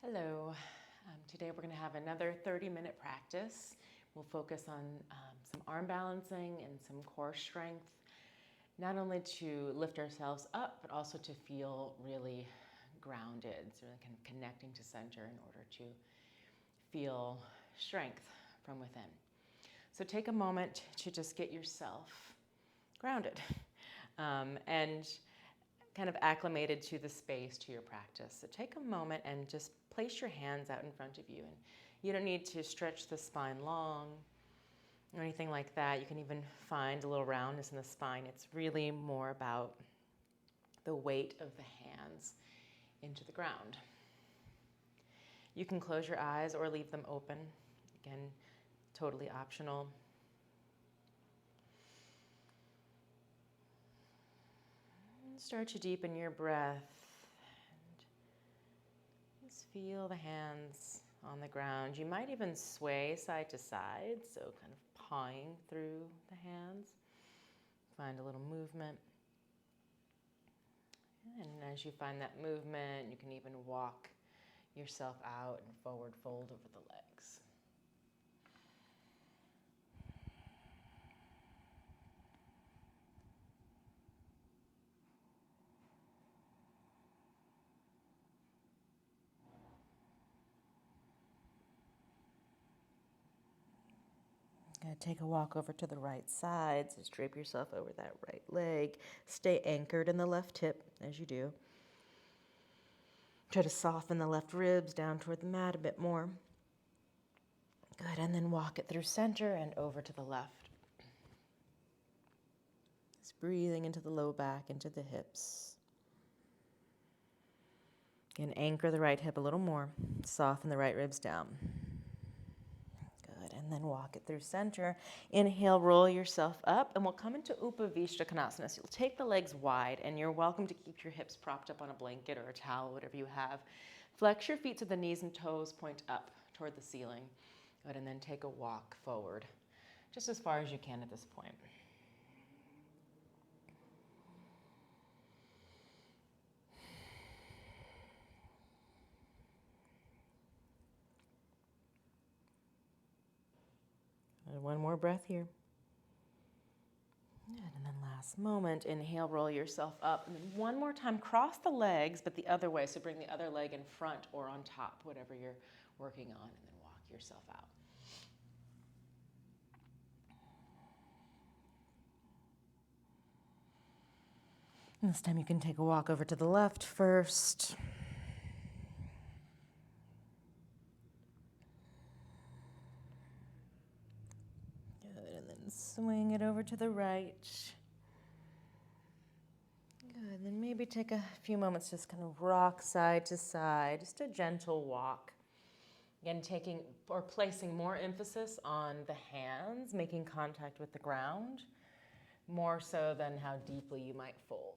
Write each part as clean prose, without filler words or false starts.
Hello. Today we're going to have another 30-minute practice. We'll focus on some arm balancing and some core strength, not only to lift ourselves up, but also to feel really grounded, so kind of connecting to center in order to feel strength from within. So take a moment to just get yourself grounded and kind of acclimated to the space, to your practice. So take a moment and just place your hands out in front of you. And you don't need to stretch the spine long or anything like that. You can even find a little roundness in the spine. It's really more about the weight of the hands into the ground. You can close your eyes or leave them open. Again, totally optional. Start to deepen your breath and just feel the hands on the ground. You might even sway side to side, so kind of pawing through the hands. Find a little movement. And as you find that movement, you can even walk yourself out and forward fold over the legs. Take a walk over to the right side. So drape yourself over that right leg. Stay anchored in the left hip as you do. Try to soften the left ribs down toward the mat a bit more. Good, and then walk it through center and over to the left. Just breathing into the low back, into the hips. Again, anchor the right hip a little more. Soften the right ribs down. Good, and then walk it through center. Inhale, roll yourself up, and we'll come into Uppa, Vista, Konasana. So you'll take the legs wide, and you're welcome to keep your hips propped up on a blanket or a towel, whatever you have. Flex your feet so the knees and toes point up toward the ceiling. Good, and then take a walk forward, just as far as you can at this point. And one more breath here. Good, and then last moment, inhale, roll yourself up. And then one more time, cross the legs, but the other way. So bring the other leg in front or on top, whatever you're working on, and then walk yourself out. And this time you can take a walk over to the left first. And then swing it over to the right. Good, then maybe take a few moments, just kind of rock side to side, just a gentle walk. Again, taking or placing more emphasis on the hands, making contact with the ground, more so than how deeply you might fold.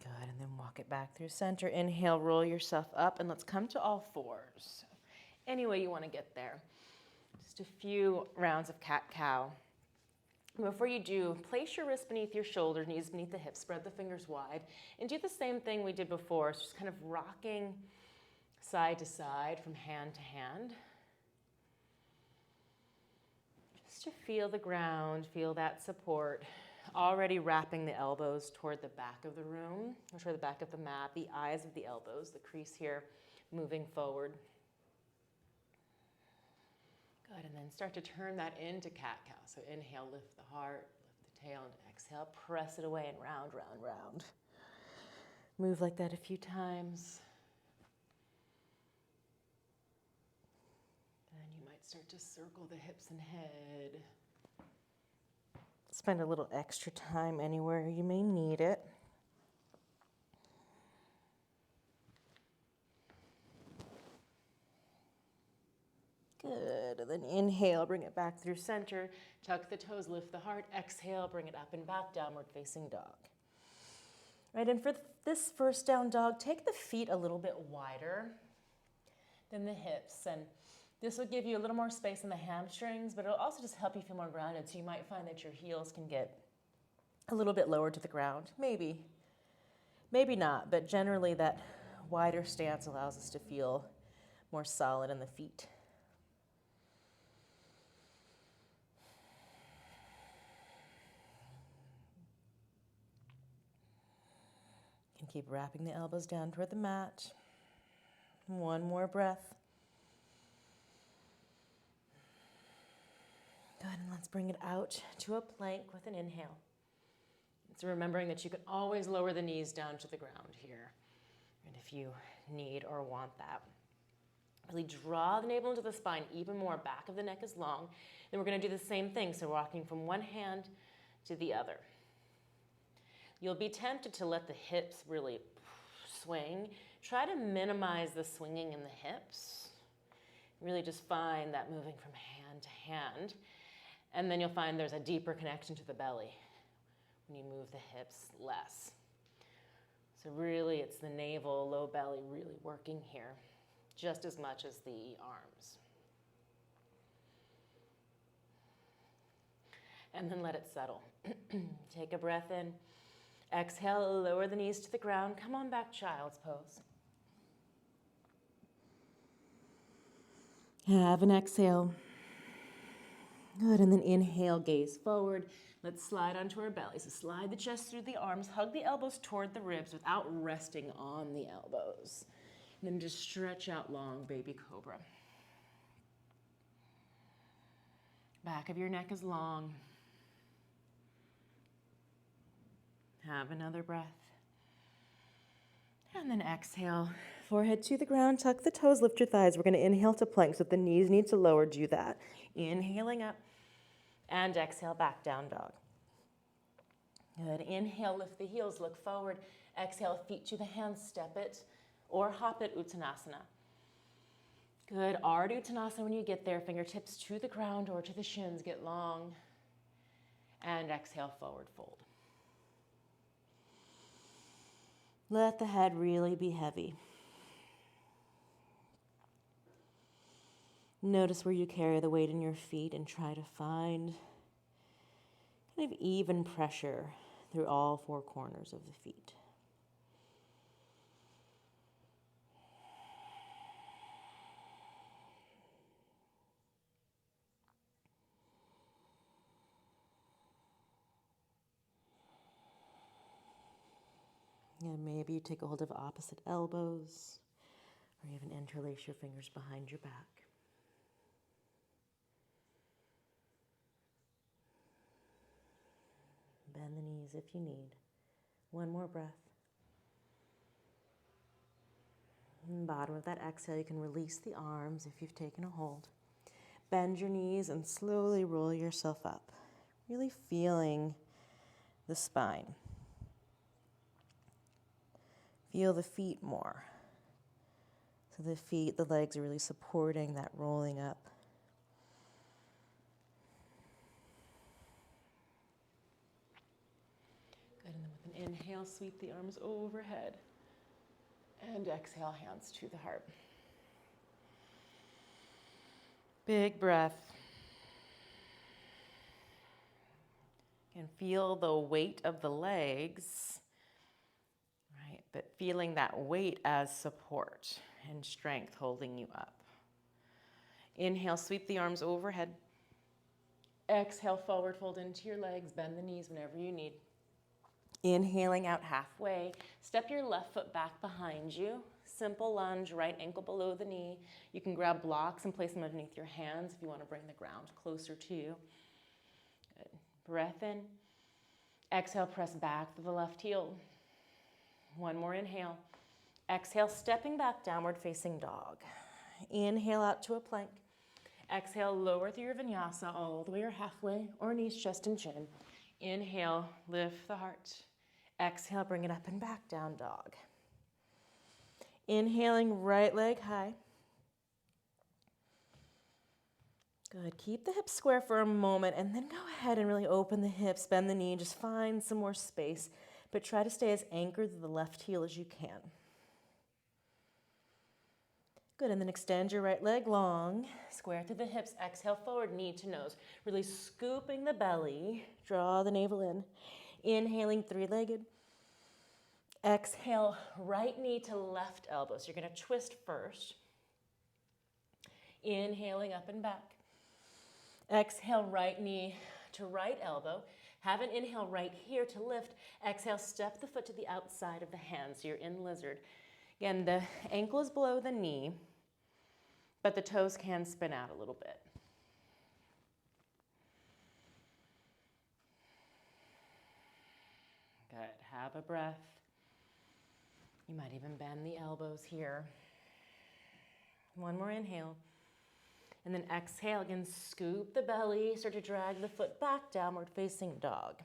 Good, and then walk it back through center. Inhale, roll yourself up, and let's come to all fours. Any way you want to get there. Just a few rounds of cat-cow. Before you do, place your wrists beneath your shoulders, knees beneath the hips, spread the fingers wide, and do the same thing we did before, so just kind of rocking side to side from hand to hand. Just to feel the ground, feel that support. Already wrapping the elbows toward the back of the room, or toward the back of the mat, the eyes of the elbows, the crease here, moving forward. Good, and then start to turn that into cat-cow. So inhale, lift the heart, lift the tail, and exhale, press it away and round, round, round. Move like that a few times. Then you might start to circle the hips and head. Spend a little extra time anywhere you may need it. Good, and then inhale, bring it back through center. Tuck the toes, lift the heart. Exhale, bring it up and back, downward facing dog. Right, and for this first down dog, take the feet a little bit wider than the hips and This will give you a little more space in the hamstrings, but it'll also just help you feel more grounded. So you might find that your heels can get a little bit lower to the ground. Maybe not, but generally that wider stance allows us to feel more solid in the feet. You can keep wrapping the elbows down toward the mat. One more breath. Good, and let's bring it out to a plank with an inhale. So remembering that you can always lower the knees down to the ground here, and if you need or want that. Really draw the navel into the spine even more. Back of the neck is long. Then we're going to do the same thing, so walking from one hand to the other. You'll be tempted to let the hips really swing. Try to minimize the swinging in the hips. Really just find that moving from hand to hand. And then you'll find there's a deeper connection to the belly when you move the hips less. So really it's the navel, low belly really working here just as much as the arms. And then let it settle. Take a breath in. Exhale, lower the knees to the ground. Come on back, child's pose. Have an exhale. Good, and then inhale, gaze forward. Let's slide onto our belly. So slide the chest through the arms, hug the elbows toward the ribs without resting on the elbows. And then just stretch out long, baby cobra. Back of your neck is long. Have another breath. And then exhale. Forehead to the ground, tuck the toes, lift your thighs. We're going to inhale to plank, so if the knees need to lower, do that. Inhaling up. And exhale, back down dog. Good. Inhale, lift the heels, look forward. Exhale, feet to the hands, step it or hop it, Uttanasana. Good. Ardha Uttanasana when you get there. Fingertips to the ground or to the shins, get long. And exhale, forward fold. Let the head really be heavy. Notice where you carry the weight in your feet and try to find kind of even pressure through all four corners of the feet. And maybe you take a hold of opposite elbows, or even interlace your fingers behind your back. Bend the knees if you need. One more breath. And bottom of that exhale, you can release the arms if you've taken a hold. Bend your knees and slowly roll yourself up, really feeling the spine. Feel the feet more. So the legs are really supporting that rolling up. Good, and then with an inhale, sweep the arms overhead. And exhale, hands to the heart. Big breath. And feel the weight of the legs, right? But feeling that weight as support and strength holding you up. Inhale, sweep the arms overhead. Exhale, forward fold into your legs. Bend the knees whenever you need. Inhaling out halfway. Step your left foot back behind you. Simple lunge, right ankle below the knee. You can grab blocks and place them underneath your hands if you want to bring the ground closer to you. Good. Breath in. Exhale, press back to the left heel. One more inhale. Exhale, stepping back, downward facing dog. Inhale out to a plank. Exhale, lower through your vinyasa all the way or halfway, or knees, chest, and chin. Inhale, lift the heart. Exhale, bring it up and back, down dog. Inhaling, right leg high. Good. Keep the hips square for a moment and then go ahead and really open the hips, bend the knee, just find some more space, but try to stay as anchored to the left heel as you can. Good, and then extend your right leg long. Square through the hips. Exhale, forward, knee to nose. Really scooping the belly. Draw the navel in. Inhaling, three-legged. Exhale, right knee to left elbow. So you're going to twist first. Inhaling up and back. Exhale, right knee to right elbow. Have an inhale right here to lift. Exhale, step the foot to the outside of the hand. So you're in lizard. Again, the ankle is below the knee, but the toes can spin out a little bit. Good. Have a breath. You might even bend the elbows here. One more inhale. And then exhale, again, scoop the belly, start to drag the foot back, downward facing dog.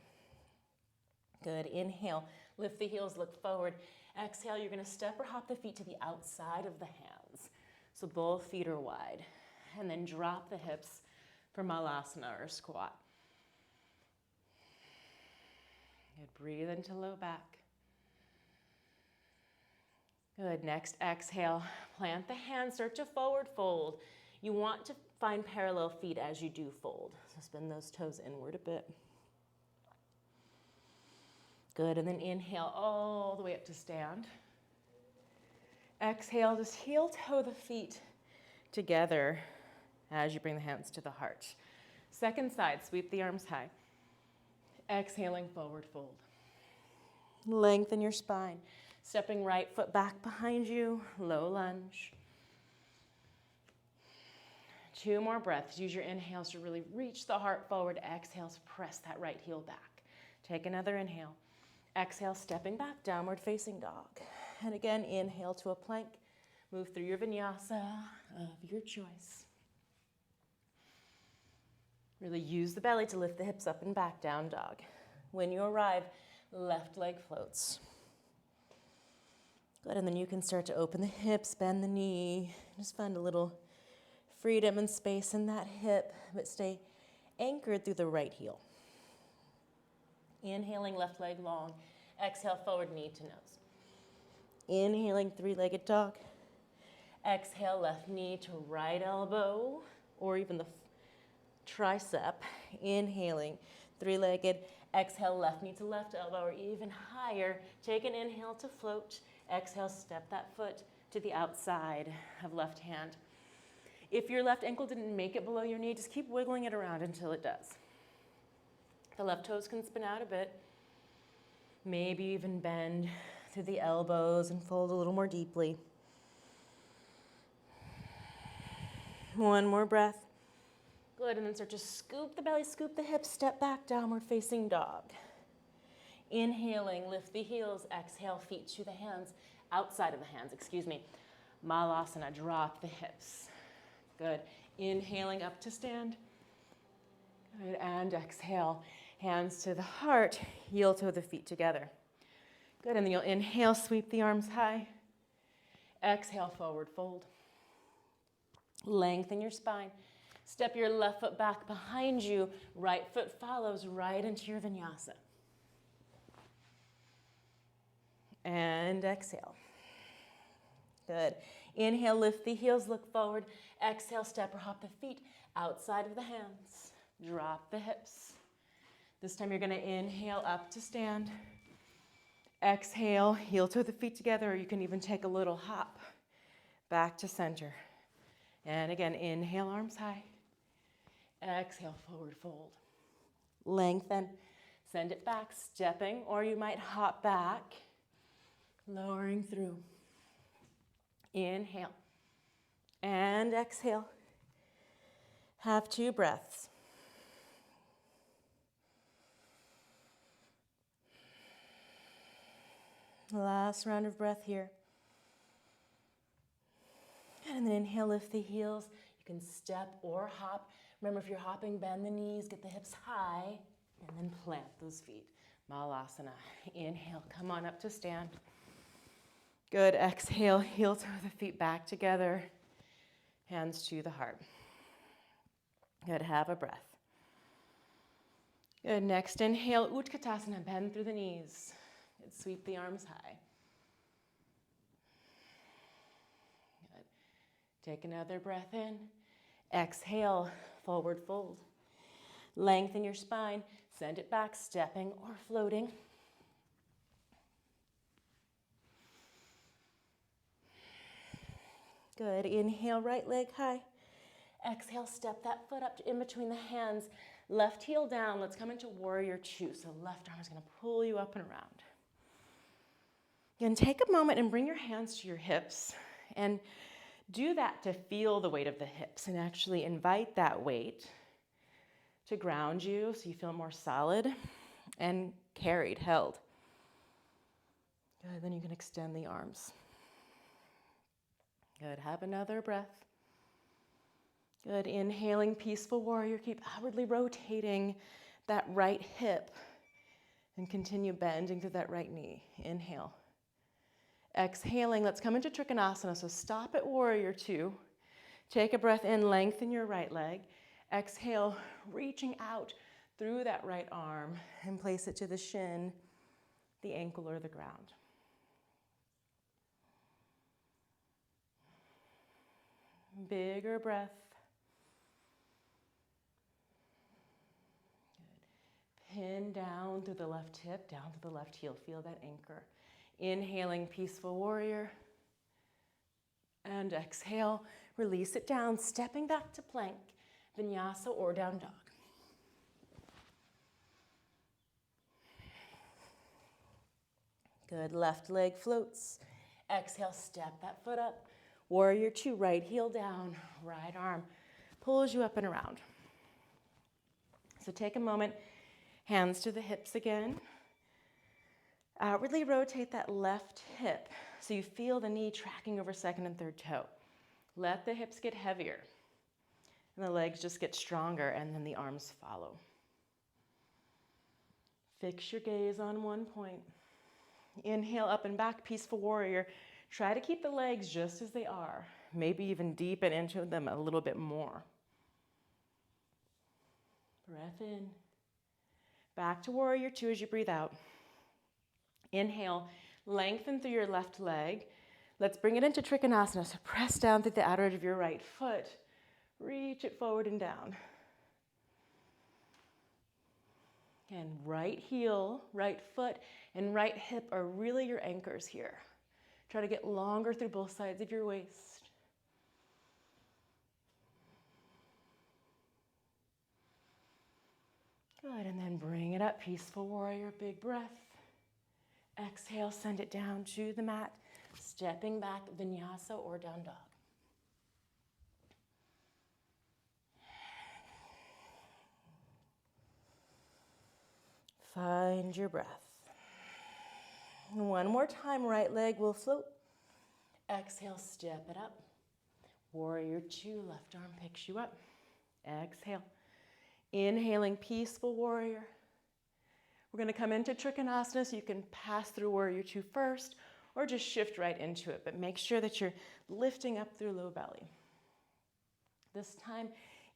Good, inhale, lift the heels, look forward. Exhale, you're gonna step or hop the feet to the outside of the hands. So both feet are wide. And then drop the hips for Malasana or squat. Good, breathe into low back. Good, next exhale, plant the hands, start to forward fold. You want to find parallel feet as you do fold. So spin those toes inward a bit. Good, and then inhale all the way up to stand. Exhale, just heel toe the feet together as you bring the hands to the heart. Second side, sweep the arms high. Exhaling, forward fold. Lengthen your spine. Stepping right foot back behind you, low lunge. 2 more breaths. Use your inhales to really reach the heart forward. Exhales, press that right heel back. Take another inhale. Exhale, stepping back, downward facing dog. And again, inhale to a plank. Move through your vinyasa of your choice. Really use the belly to lift the hips up and back, down dog. When you arrive, left leg floats. Good, and then you can start to open the hips, bend the knee. Just find a little freedom and space in that hip, but stay anchored through the right heel. Inhaling, left leg long. Exhale, forward knee to nose. Inhaling, three-legged dog. Exhale, left knee to right elbow, or even the tricep. Inhaling, three-legged. Exhale, left knee to left elbow, or even higher. Take an inhale to float. Exhale, step that foot to the outside of left hand. If your left ankle didn't make it below your knee, just keep wiggling it around until it does. The left toes can spin out a bit. Maybe even bend through the elbows and fold a little more deeply. One more breath. Good, and then start to scoop the belly, scoop the hips, step back, downward facing dog. Inhaling, lift the heels, exhale, feet to the hands, outside of the hands, Malasana, drop the hips. Good. Inhaling up to stand. Good. And exhale. Hands to the heart. Heel toe the feet together. Good. And then you'll inhale, sweep the arms high. Exhale, forward fold. Lengthen your spine. Step your left foot back behind you. Right foot follows right into your vinyasa. And exhale. Good. Inhale, lift the heels, look forward. Exhale, step or hop the feet outside of the hands. Drop the hips. This time you're going to inhale up to stand. Exhale, heel toe the feet together, or you can even take a little hop back to center. And again, inhale, arms high. Exhale, forward fold. Lengthen. Send it back, stepping, or you might hop back, lowering through. Inhale and exhale. Have 2 breaths. Last round of breath here. And then inhale, lift the heels. You can step or hop. Remember, if you're hopping, bend the knees, get the hips high, and then plant those feet. Malasana. Inhale, come on up to stand. Good. Exhale, heel toe the feet back together. Hands to the heart. Good. Have a breath. Good. Next, inhale, Utkatasana. Bend through the knees. Good. Sweep the arms high. Good. Take another breath in. Exhale, forward fold. Lengthen your spine. Send it back, stepping or floating. Good. Inhale, right leg high. Exhale, step that foot up in between the hands. Left heel down. Let's come into warrior two. So left arm is going to pull you up and around. And take a moment and bring your hands to your hips. And do that to feel the weight of the hips and actually invite that weight to ground you so you feel more solid and carried, held. Good. Then you can extend the arms. Good. Have another breath. Good. Inhaling, peaceful warrior. Keep outwardly rotating that right hip and continue bending to that right knee. Inhale. Exhaling, let's come into Trichonasana. So stop at warrior two. Take a breath in, lengthen your right leg. Exhale, reaching out through that right arm and place it to the shin, the ankle, or the ground. Bigger breath. Good. Pin down through the left hip, down to the left heel. Feel that anchor. Inhaling, peaceful warrior. And exhale, release it down, stepping back to plank, vinyasa or down dog. Good. Left leg floats. Exhale, step that foot up. Warrior two, right heel down, right arm pulls you up and around. So take a moment, hands to the hips again. Outwardly rotate that left hip so you feel the knee tracking over second and third toe. Let the hips get heavier and the legs just get stronger, and then the arms follow. Fix your gaze on one point. Inhale, up and back, peaceful warrior. Try to keep the legs just as they are, maybe even deepen into them a little bit more. Breath in. Back to warrior two as you breathe out. Inhale, lengthen through your left leg. Let's bring it into Trichonasana. So press down through the outer edge of your right foot. Reach it forward and down. And right heel, right foot, and right hip are really your anchors here. Try to get longer through both sides of your waist. Good, and then bring it up, peaceful warrior, big breath. Exhale, send it down to the mat, stepping back, vinyasa or down dog. Find your breath. One more time, right leg will float. Exhale, step it up. Warrior two, left arm picks you up. Exhale. Inhaling, peaceful warrior. We're going to come into Trichonasana, so you can pass through warrior two first or just shift right into it, but make sure that you're lifting up through low belly. This time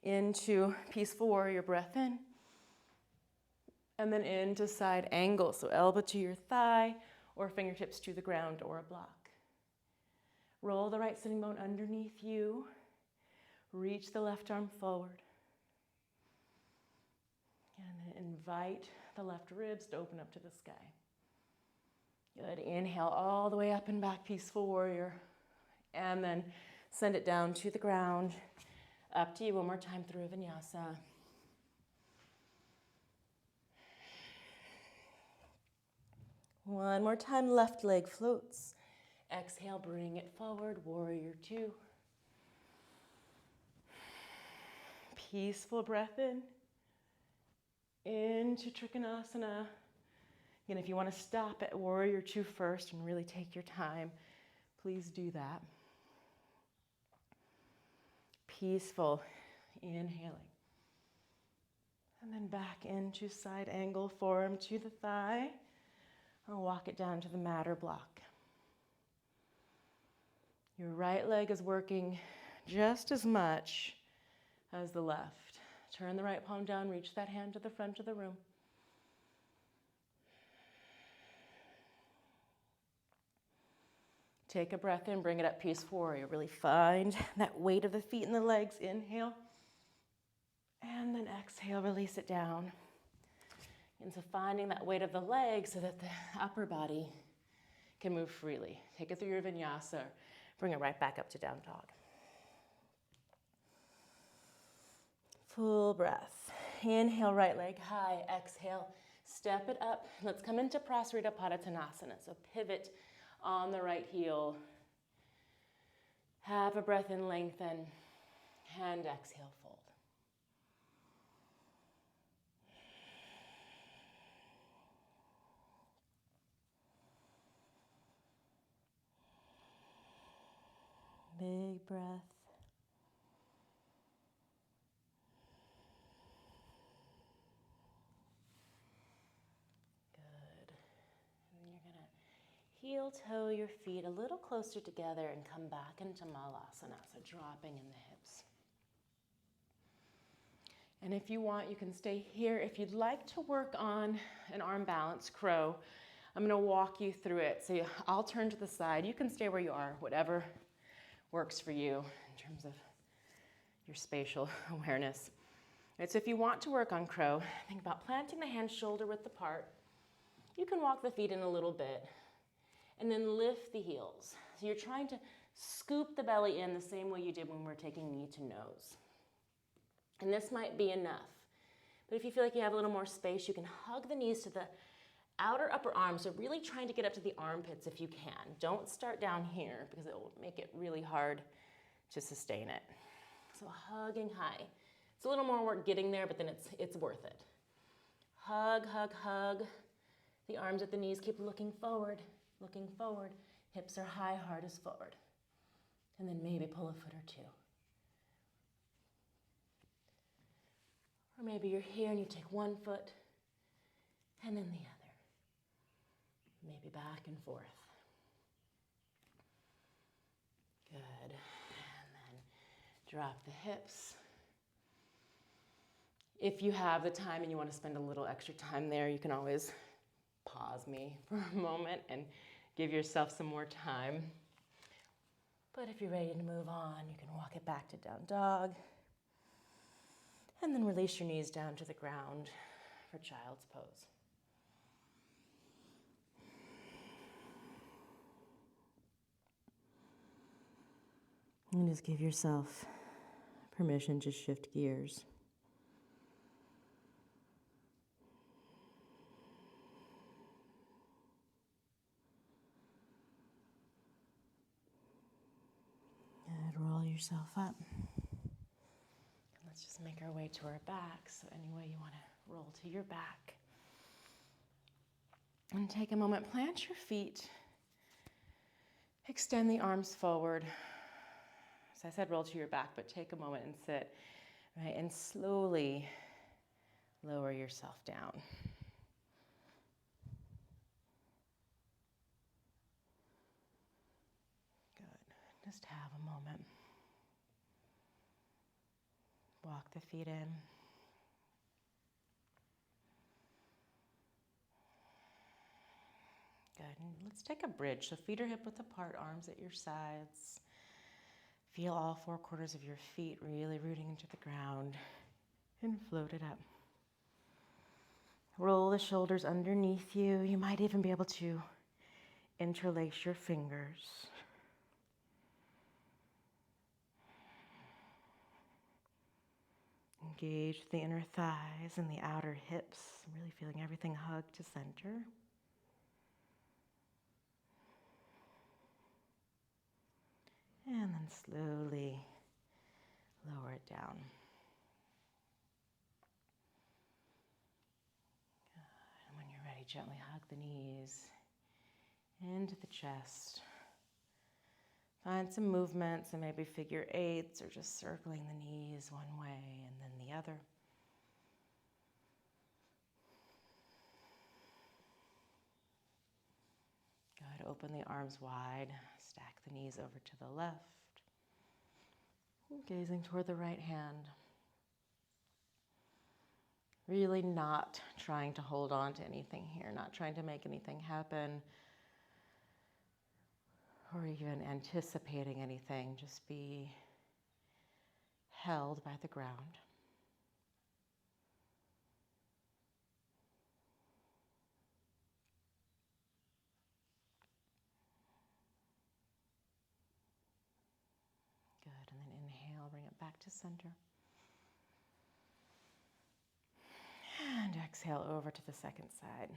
into peaceful warrior, breath in, and then into side angle, so elbow to your thigh or fingertips to the ground or a block. Roll the right sitting bone underneath you. Reach the left arm forward. And then invite the left ribs to open up to the sky. Good. Inhale all the way up and back, peaceful warrior. And then send it down to the ground. Up to you one more time through vinyasa. One more time, left leg floats. Exhale, bring it forward, warrior two. Peaceful breath in. Into Trichonasana. Again, if you want to stop at warrior two first and really take your time, please do that. Peaceful, inhaling. And then back into side angle, forearm to the thigh, or walk it down to the mat or block. Your right leg is working just as much as the left. Turn the right palm down, reach that hand to the front of the room. Take a breath in, bring it up, peaceful warrior. Really find that weight of the feet and the legs. Inhale. And then exhale, release it down. And so finding that weight of the legs so that the upper body can move freely. Take it through your vinyasa. Bring it right back up to down dog. Full breath. Inhale, right leg high. Exhale, step it up. Let's come into Prasarita Paratanasana. So pivot on the right heel. Have a breath in, lengthen, and exhale, fold. Big breath. Good. And then you're going to heel toe your feet a little closer together and come back into Malasana, so dropping in the hips. And if you want, you can stay here. If you'd like to work on an arm balance, crow, I'm going to walk you through it. So I'll turn to the side. You can stay where you are, whatever works for you in terms of your spatial awareness. Right, so if you want to work on crow, think about planting the hands shoulder width apart. You can walk the feet in a little bit and then lift the heels. So you're trying to scoop the belly in the same way you did when we were taking knee to nose. And this might be enough. But if you feel like you have a little more space, you can hug the knees to the outer upper arm. So really trying to get up to the armpits if you can. Don't start down here because it will make it really hard to sustain it. So hugging high. It's a little more work getting there, but then it's worth it. Hug, hug, hug. The arms at the knees, keep looking forward, looking forward. Hips are high, heart is forward. And then maybe pull a foot or two. Or maybe you're here and you take one foot and then the other. Maybe back and forth. Good. And then drop the hips. If you have the time and you want to spend a little extra time there, you can always pause me for a moment and give yourself some more time. But if you're ready to move on, you can walk it back to down dog. And then release your knees down to the ground for child's pose. And just give yourself permission to shift gears. And roll yourself up. Let's just make our way to our back. So any way you want to roll to your back. And take a moment, plant your feet. Extend the arms forward. As I said, roll to your back, but take a moment and sit, right? And slowly lower yourself down. Good. Just have a moment. Walk the feet in. Good. And let's take a bridge. So feet are hip width apart, arms at your sides. Feel all four corners of your feet really rooting into the ground and float it up. Roll the shoulders underneath you. You might even be able to interlace your fingers. Engage the inner thighs and the outer hips, really feeling everything hug to center. And then slowly lower it down. And when you're ready, gently hug the knees into the chest. Find some movements and maybe figure eights or just circling the knees one way and then the other. Good. Open the arms wide. Stack the knees over to the left. Gazing toward the right hand. Really not trying to hold on to anything here, not trying to make anything happen. or even anticipating anything. Just be held by the ground. Good, and then inhale, bring it back to center. And exhale over to the second side.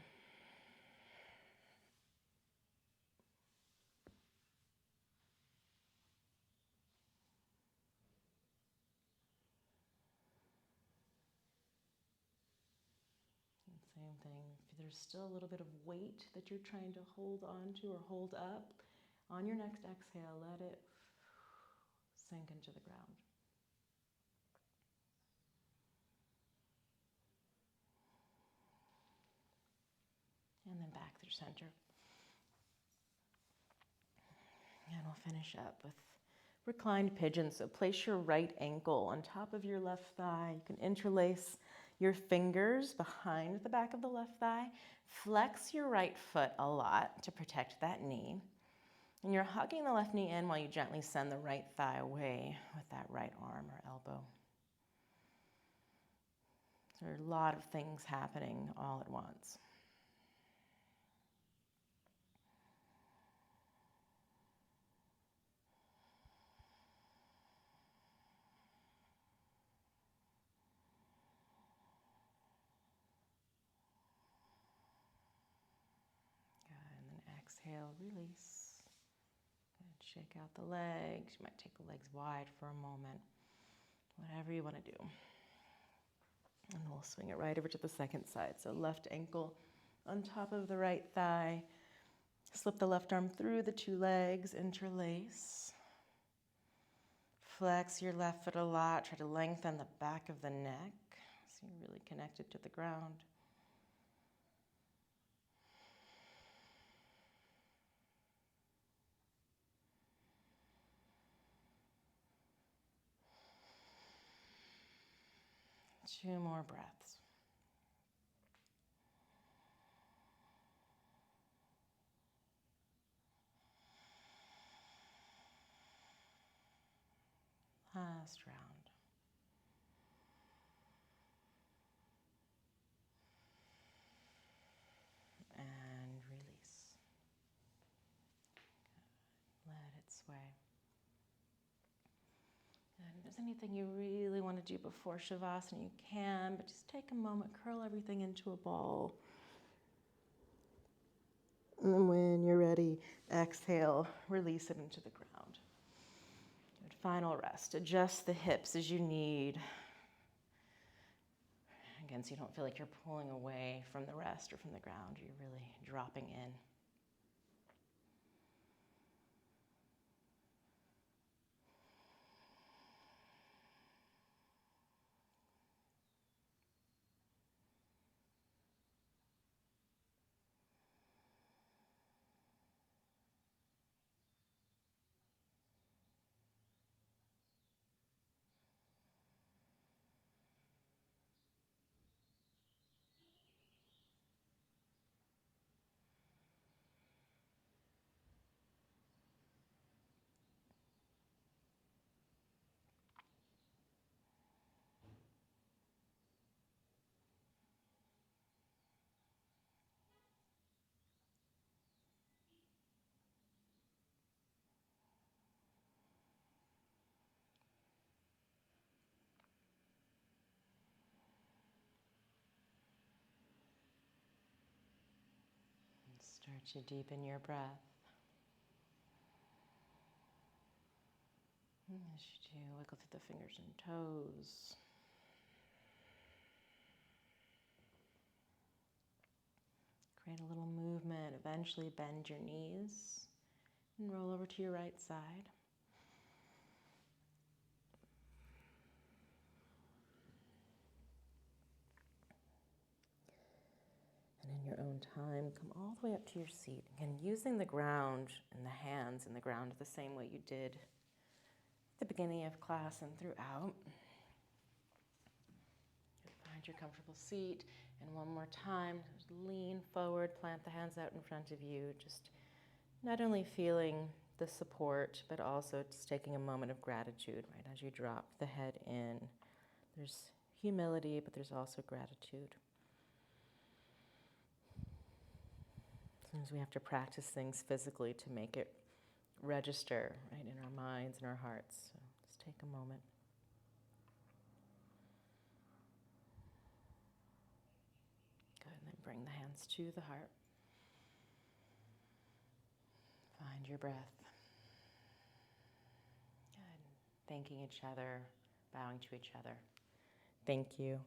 And same thing, if there's still a little bit of weight that you're trying to hold on to or hold up, on your next exhale, let it sink into the ground. And then back through center. And we'll finish up with reclined pigeon. So place your right ankle on top of your left thigh. You can interlace your fingers behind the back of the left thigh. Flex your right foot a lot to protect that knee. And you're hugging the left knee in while you gently send the right thigh away with that right arm or elbow. So there are a lot of things happening all at once. Exhale, release. Good. Shake out the legs. You might take the legs wide for a moment. Whatever you want to do. And we'll swing it right over to the second side. So left ankle on top of the right thigh. Slip the left arm through the two legs. Interlace. Flex your left foot a lot. Try to lengthen the back of the neck. So you're really connected to the ground. Two more breaths. Last round. And release. Good. Let it sway. And if there's anything you really want to do before Shavasana, you can, but just take a moment, curl everything into a ball. And then when you're ready, exhale, release it into the ground. Good. Final rest. Adjust the hips as you need. Again, so you don't feel like you're pulling away from the rest or from the ground. You're really dropping in. Start to deepen your breath. As you do, wiggle through the fingers and toes. Create a little movement. Eventually bend your knees and roll over to your right side. And in your own time, come all the way up to your seat. Again, using the ground and the hands in the ground the same way you did at the beginning of class and throughout. Find your comfortable seat. And one more time, just lean forward, plant the hands out in front of you. Just not only feeling the support, but also just taking a moment of gratitude, right? As you drop the head in, there's humility, but there's also gratitude. Sometimes we have to practice things physically to make it register, right, in our minds and our hearts. So just take a moment. Good, and then bring the hands to the heart. Find your breath. Good. Thanking each other, bowing to each other. Thank you.